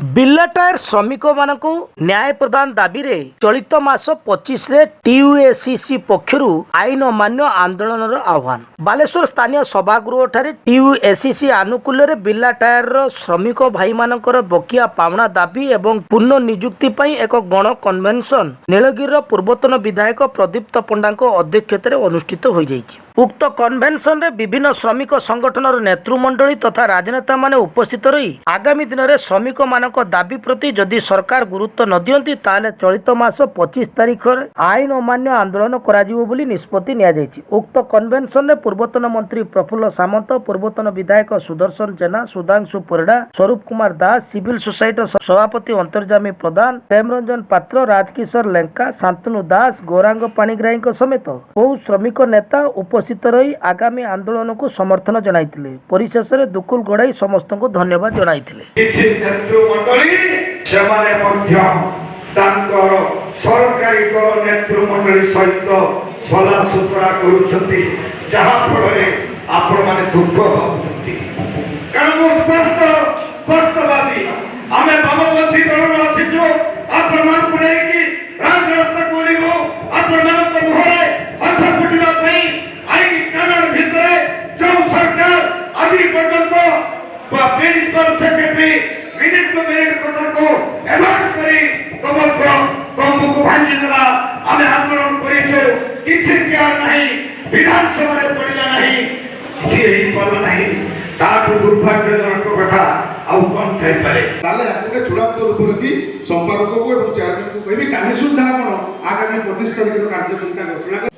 Birla tyre श्रमिक मानक न्याय प्रदान दाबी रे चलित मास 25 रे टीयूएसीसी पक्षर आईन अमान्य आंदोलन आह्वान। बालेश्वर स्थानीय सभागृह ठारे टीयूएसीसी आनुकूल्य रे बिर्ला टायर श्रमिक भाई मानकर बकिया पावना दाबी एवं पुनः नियुक्ति पई एक गण कन्वेन्शन नीलगिरी पूर्वतन विधायक प्रदीप्त पंडा अध्यक्षत अनुष्ठित हो जाइछि। उक्त कन्वेन्शन रे विभिन्न श्रमिक संगठनर नेतृमंडली तथा राजनेता माने उपस्थित रही आगामी दिन में श्रमिक मानक दाबी प्रति जदि सरकार गुरुत्व न दियंती ताले चलित मास 25 तारिख आईन अमान्य आंदोलन कराजिवो बोली निष्पत्ति निया जायछि। उक्त कन्वेन्शन रे पूर्वतन मंत्री प्रफुल्ल सामंत, पूर्वतन विधायक सुदर्शन जेना, सुधांशु परिडा, स्वरूप कुमार दास, सिविल सोसाइटी सभापति अंतर्जामी प्रधान, प्रेमरंजन पात्र, राजकिशोर लेंका, शांतनु दास, गौरांग पाणिग्राही समेत बहु श्रमिक नेता उपस्थित रही आगामी आंदोलन को समर्थन जनाइथिले। परिशेष रे दुकुल गड़ाई समस्त को धन्यवाद जनाइथिले। सरकारी दल नेतृमंडली सहित सला सुतरा करुछंती जहा फଳରେ आपण माने दुख भाबुछंती। कारण स्पष्टवादी आमे बामपंथी दल आसीजो आपण मान को लेकी राजरास्ता कोलिबो आपण मान को मुहरे हस फुटिबा पई आई कानून भितरे जो सरकार आदि पर्यंत 20% मिनिट कथा को एवार्ड करी तुमको भांगी देला आमे आंदोलन करिछो किछि ज्ञान नहीं विधानसभा रे पड़िला नहीं किछि एही पड़ला नहीं ताकू दुर्भाग्यजनक कथा आउ कोन थाई पारे ताले आके चुड़ाव करथि संपादक को एवं चेयरमैन को कहबी काहे सुद्धा आपण आगामी 25 तारिख कार्य चिंता